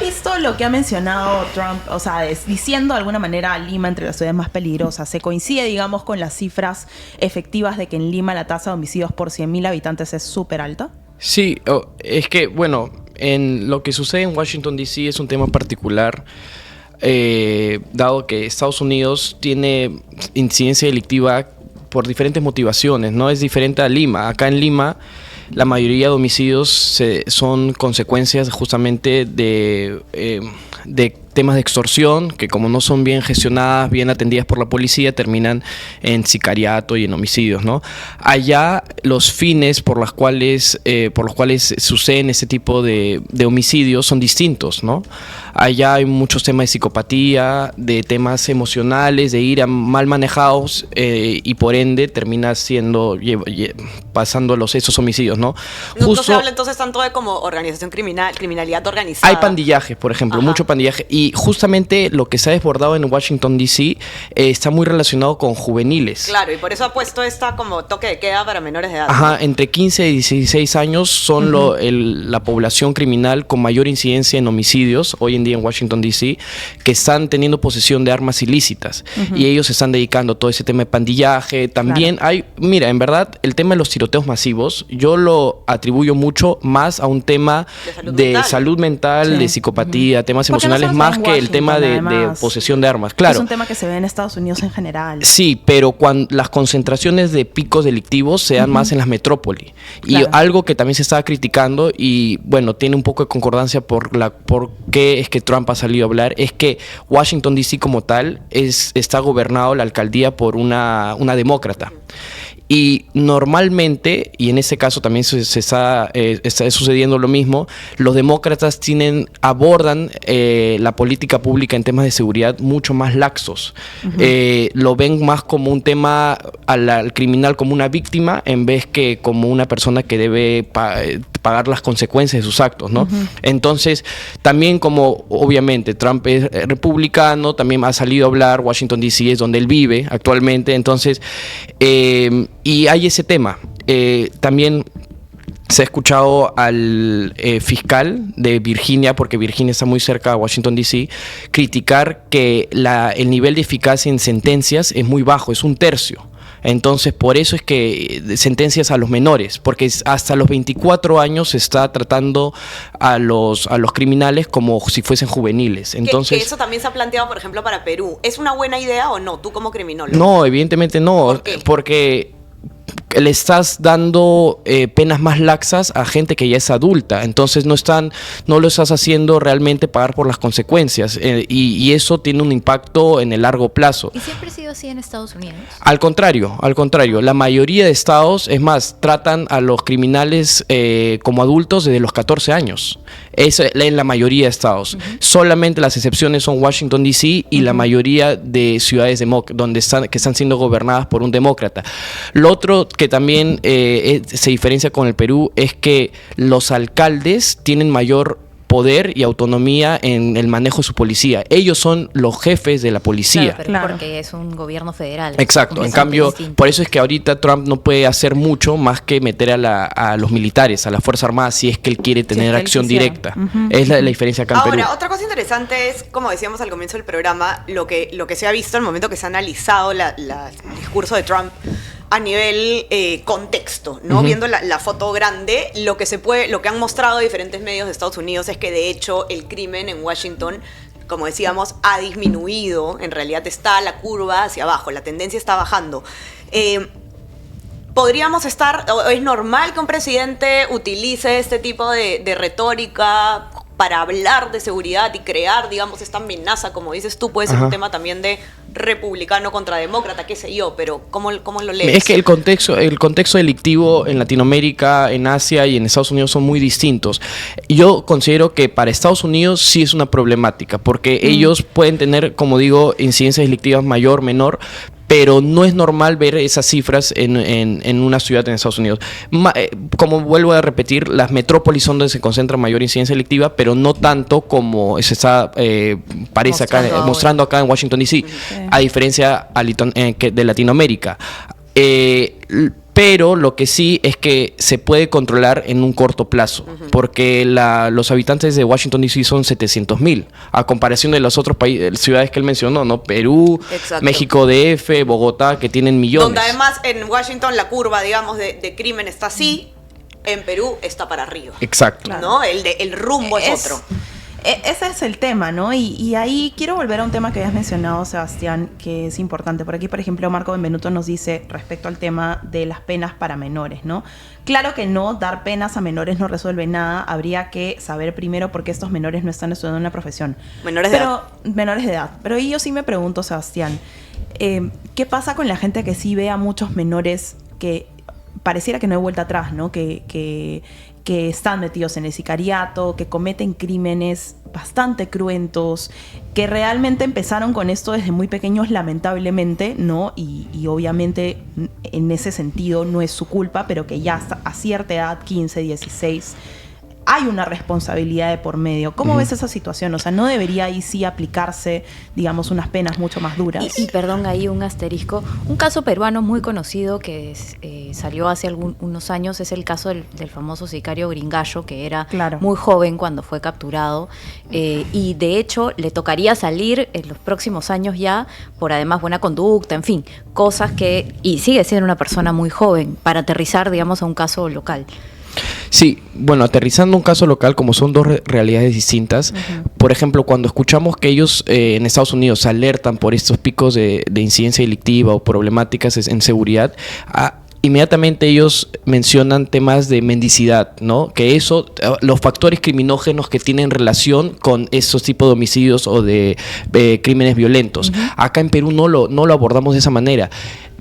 visto lo que ha mencionado Trump? O sea, diciendo de alguna manera Lima entre las ciudades más peligrosas. ¿Se coincide, digamos, con las cifras efectivas de que en Lima la tasa de homicidios por 100.000 habitantes es súper alta? Sí, es que, bueno, en lo que sucede en Washington, D.C. es un tema particular, dado que Estados Unidos tiene incidencia delictiva por diferentes motivaciones, ¿no? Es diferente a Lima. Acá en Lima la mayoría de homicidios son consecuencias justamente de temas de extorsión, que como no son bien gestionadas, bien atendidas por la policía, terminan en sicariato y en homicidios, ¿no? Allá los fines por los cuales suceden ese tipo de homicidios son distintos, ¿no? Allá hay muchos temas de psicopatía, de temas emocionales, de ira mal manejados, y por ende termina pasando esos homicidios, ¿no? No se habla entonces tanto de como organización criminalidad organizada. Hay pandillaje, por ejemplo, mucho pandillaje. Y justamente lo que se ha desbordado en Washington, D.C. Está muy relacionado con juveniles. Claro, y por eso ha puesto esta como toque de queda para menores de edad. Ajá, entre 15 y 16 años son la población criminal con mayor incidencia en homicidios hoy en día en Washington, D.C., que están teniendo posesión de armas ilícitas. Y ellos se están dedicando a todo ese tema de pandillaje. También mira, en verdad, el tema de los tiroteos masivos, yo lo atribuyo mucho más a un tema de salud mental, de psicopatía, temas emocionales, más que el tema de posesión de armas. Claro. Es un tema que se ve en Estados Unidos en general. Sí, pero cuando las concentraciones de picos delictivos se dan más en las metrópolis. Y algo que también se estaba criticando, y bueno, tiene un poco de concordancia por qué es que Trump ha salido a hablar, es que Washington, D.C. como tal está gobernado la alcaldía por una demócrata. Y normalmente, y en este caso también está sucediendo lo mismo, los demócratas abordan la política pública en temas de seguridad mucho más laxos. Lo ven más como un tema al criminal como una víctima en vez que como una persona que debe pagar las consecuencias de sus actos, ¿no? Entonces, también como obviamente Trump es republicano, también ha salido a hablar, Washington D.C. es donde él vive actualmente, entonces, y hay ese tema. También se ha escuchado al fiscal de Virginia, porque Virginia está muy cerca de Washington, D.C., criticar que el nivel de eficacia en sentencias es muy bajo, es 1/3. Entonces, por eso es que sentencias a los menores, porque hasta los 24 años se está tratando a los criminales como si fuesen juveniles. Entonces, que eso también se ha planteado, por ejemplo, para Perú. ¿Es una buena idea o no, tú como criminólogo? No, evidentemente no. ¿Por qué? Porque le estás dando penas más laxas a gente que ya es adulta, entonces no lo estás haciendo realmente pagar por las consecuencias, y eso tiene un impacto en el largo plazo. ¿Y siempre ha sido así en Estados Unidos? Al contrario, la mayoría de estados, es más, tratan a los criminales como adultos desde los 14 años. Eso en la mayoría de estados. Solamente las excepciones son Washington, D.C. y la mayoría de ciudades que están siendo gobernadas por un demócrata. Lo otro que también se diferencia con el Perú es que los alcaldes tienen mayor poder y autonomía en el manejo de su policía. Ellos son los jefes de la policía. Claro, pero porque es un gobierno federal. Exacto. En cambio, distinto. Por eso es que ahorita Trump no puede hacer mucho más que meter a los militares, a la Fuerza Armada, si es que él quiere tener acción directa. Es la diferencia acá en Perú. Ahora, otra cosa interesante es, como decíamos al comienzo del programa, lo que se ha visto en el momento que se ha analizado el discurso de Trump a nivel contexto, ¿no? Viendo la foto grande, lo que han mostrado diferentes medios de Estados Unidos es que de hecho el crimen en Washington, como decíamos, ha disminuido. En realidad está la curva hacia abajo, la tendencia está bajando. ¿Es normal que un presidente utilice este tipo de retórica para hablar de seguridad y crear, digamos, esta amenaza, como dices tú? Puede ser un tema también de republicano contra demócrata, qué sé yo, pero ¿cómo lo lees? Es que el contexto delictivo en Latinoamérica, en Asia y en Estados Unidos son muy distintos. Yo considero que para Estados Unidos sí es una problemática, porque ellos pueden tener, como digo, incidencias delictivas mayor, menor, pero no es normal ver esas cifras en una ciudad en Estados Unidos. Como vuelvo a repetir, las metrópolis son donde se concentra mayor incidencia delictiva, pero no tanto como se está mostrando acá en Washington, D.C., a diferencia de Latinoamérica. Pero lo que sí es que se puede controlar en un corto plazo, porque los habitantes de Washington D.C. son 700,000, a comparación de los otros países, ciudades que él mencionó, ¿no? Perú, Exacto. México DF, Bogotá, que tienen millones. Donde además en Washington la curva, digamos, de crimen está así, en Perú está para arriba. Exacto. ¿No? El rumbo es otro. Ese es el tema, ¿no? Y ahí quiero volver a un tema que habías mencionado, Sebastián, que es importante. Por aquí, por ejemplo, Marco Benvenuto nos dice respecto al tema de las penas para menores, ¿no? Claro que no, dar penas a menores no resuelve nada. Habría que saber primero por qué estos menores no están estudiando una profesión. Menores de edad. Menores de edad. Pero yo sí me pregunto, Sebastián, ¿qué pasa con la gente que sí ve a muchos menores que pareciera que no hay vuelta atrás, ¿no? Que están metidos en el sicariato, que cometen crímenes bastante cruentos, que realmente empezaron con esto desde muy pequeños, lamentablemente, ¿no? Y obviamente en ese sentido no es su culpa, pero que ya a cierta edad, 15, 16, hay una responsabilidad de por medio. ¿Cómo ves esa situación? O sea, ¿no debería ahí sí aplicarse, digamos, unas penas mucho más duras? Y perdón, ahí un asterisco. Un caso peruano muy conocido que salió hace unos años es el caso del famoso sicario Gringallo, que era muy joven cuando fue capturado. Y de hecho le tocaría salir en los próximos años ya por además buena conducta, en fin, cosas que... Y sigue siendo una persona muy joven para aterrizar, digamos, a un caso local. Sí, bueno, aterrizando un caso local, como son dos realidades distintas, por ejemplo, cuando escuchamos que ellos en Estados Unidos se alertan por estos picos de incidencia delictiva o problemáticas en seguridad, inmediatamente ellos mencionan temas de mendicidad, ¿no? Que eso, los factores criminógenos que tienen relación con esos tipos de homicidios o de crímenes violentos. Acá en Perú no lo abordamos de esa manera.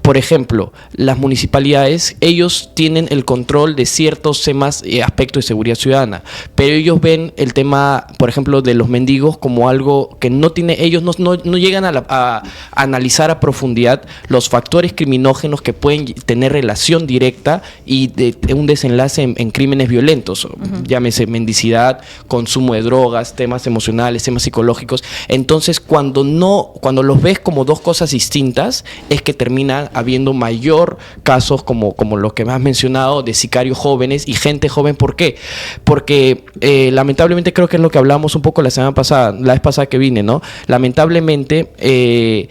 Por ejemplo, las municipalidades, ellos tienen el control de ciertos temas y aspectos de seguridad ciudadana, pero ellos ven el tema, por ejemplo, de los mendigos como algo que no tiene, ellos no llegan a analizar a profundidad los factores criminógenos que pueden tener relación directa y de un desenlace en crímenes violentos, llámese mendicidad, consumo de drogas, temas emocionales, temas psicológicos. Entonces, cuando los ves como dos cosas distintas, es que termina habiendo mayor casos como lo que me has mencionado de sicarios jóvenes y gente joven. ¿Por qué? Porque lamentablemente creo que es lo que hablamos un poco la vez pasada que vine, ¿no? Lamentablemente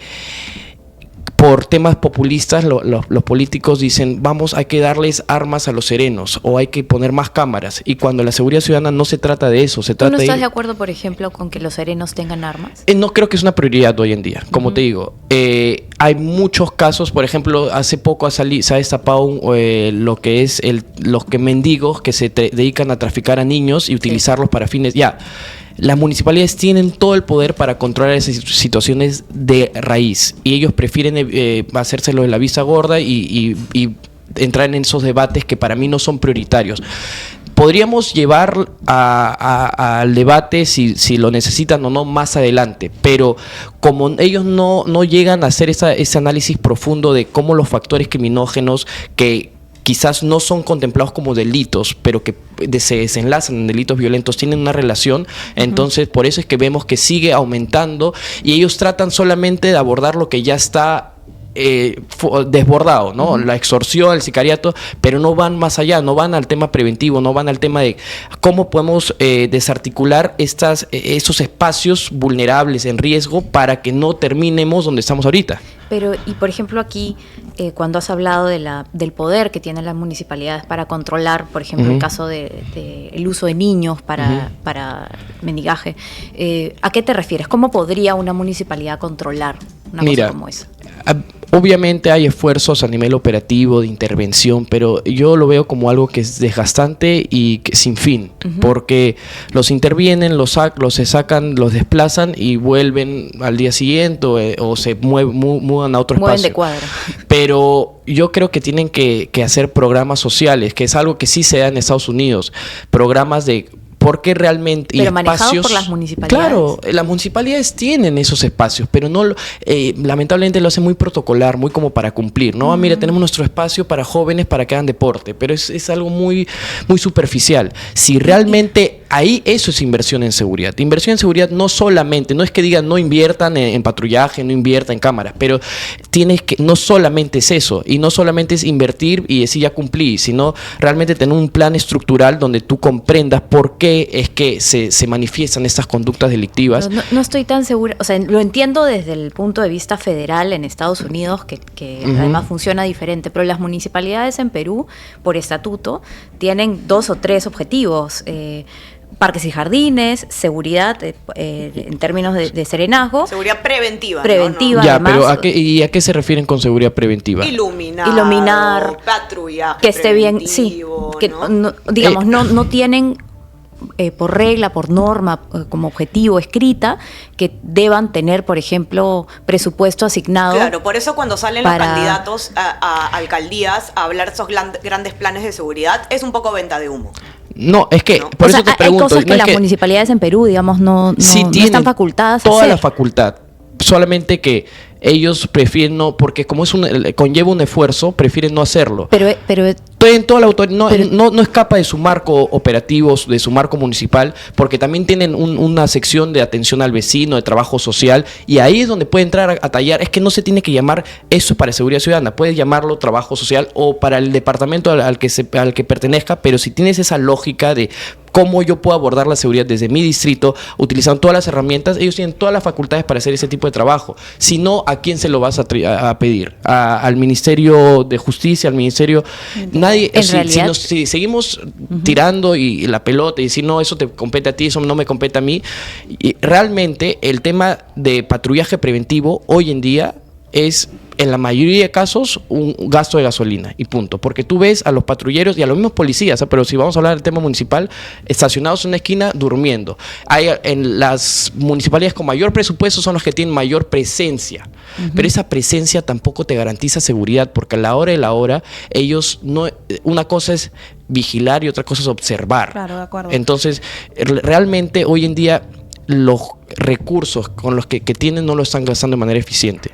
por temas populistas, los políticos dicen, hay que darles armas a los serenos o hay que poner más cámaras. Y cuando la seguridad ciudadana no se trata de eso, se trata de... ¿Tú no estás de acuerdo, por ejemplo, con que los serenos tengan armas? No creo que es una prioridad hoy en día, como te digo. Hay muchos casos, por ejemplo, hace poco se ha destapado lo que es los mendigos que se dedican a traficar a niños y utilizarlos para fines... Las municipalidades tienen todo el poder para controlar esas situaciones de raíz y ellos prefieren hacérselo de la vista gorda y entrar en esos debates que para mí no son prioritarios. Podríamos llevar al debate si lo necesitan o no más adelante, pero como ellos no llegan a hacer ese análisis profundo de cómo los factores criminógenos que quizás no son contemplados como delitos, pero que se desenlazan en delitos violentos, tienen una relación, entonces por eso es que vemos que sigue aumentando y ellos tratan solamente de abordar lo que ya está desbordado, ¿no? La extorsión, el sicariato, pero no van más allá, no van al tema preventivo, no van al tema de cómo podemos desarticular esos espacios vulnerables en riesgo para que no terminemos donde estamos ahorita. Pero, y por ejemplo aquí, cuando has hablado del poder que tienen las municipalidades para controlar, por ejemplo, el caso el uso de niños para mendigaje, ¿a qué te refieres? ¿Cómo podría una municipalidad controlar una cosa como esa? Obviamente hay esfuerzos a nivel operativo de intervención, pero yo lo veo como algo que es desgastante y que sin fin, porque los intervienen, los sacan, los desplazan y vuelven al día siguiente o se muevan a otro espacio. Mueven de cuadra. Pero yo creo que tienen que hacer programas sociales, que es algo que sí se da en Estados Unidos, programas de... Porque realmente... Pero manejados por las municipalidades. Claro, las municipalidades tienen esos espacios, pero no lamentablemente lo hacen muy protocolar, muy como para cumplir, ¿no? Mira, tenemos nuestro espacio para jóvenes para que hagan deporte, pero es algo muy, muy superficial. Si realmente ahí eso es inversión en seguridad. Inversión en seguridad no solamente, no es que digan no inviertan en patrullaje, no inviertan en cámaras, pero tienes que, no solamente es eso, y no solamente es invertir y decir ya cumplí, sino realmente tener un plan estructural donde tú comprendas por qué es que se manifiestan estas conductas delictivas. No estoy tan segura, o sea, lo entiendo desde el punto de vista federal en Estados Unidos, que además funciona diferente, pero las municipalidades en Perú, por estatuto, tienen 2 o 3 objetivos. Parques y jardines, seguridad en términos de serenazgo. Seguridad preventiva. Preventiva, ya, además. pero ¿a qué se refieren con seguridad preventiva? Iluminar. Patrullaje. Que esté bien, sí. Que ¿no? Digamos, no tienen por regla, por norma, como objetivo escrita, que deban tener, por ejemplo, presupuesto asignado. Claro, por eso cuando salen los candidatos a alcaldías a hablar de esos grandes planes de seguridad, es un poco venta de humo. No, es que, por eso te pregunto. Hay cosas que las municipalidades en Perú, digamos, no están facultadas a hacer. Toda la facultad, solamente que ellos prefieren no, porque como conlleva un esfuerzo, prefieren no hacerlo. Pero en toda la autoridad no escapa de su marco operativo, de su marco municipal, porque también tienen una sección de atención al vecino, de trabajo social, y ahí es donde puede entrar a tallar. Es que no se tiene que llamar eso para seguridad ciudadana, puedes llamarlo trabajo social o para el departamento al que pertenezca, pero si tienes esa lógica de cómo yo puedo abordar la seguridad desde mi distrito, utilizando todas las herramientas, ellos tienen todas las facultades para hacer ese tipo de trabajo. Si no, ¿a quién se lo vas a pedir? ¿Al Ministerio de Justicia, al Ministerio? Nadie. Si seguimos tirando y la pelota y decir, no, eso te compete a ti, eso no me compete a mí, y realmente el tema de patrullaje preventivo hoy en día es, en la mayoría de casos, un gasto de gasolina y punto, porque tú ves a los patrulleros y a los mismos policías, pero si vamos a hablar del tema municipal, estacionados en una esquina durmiendo. En las municipalidades con mayor presupuesto son los que tienen mayor presencia, pero esa presencia tampoco te garantiza seguridad, porque a la hora de la hora ellos una cosa es vigilar y otra cosa es observar. Claro, de acuerdo. Entonces, realmente hoy en día los recursos con los que tienen no lo están gastando de manera eficiente.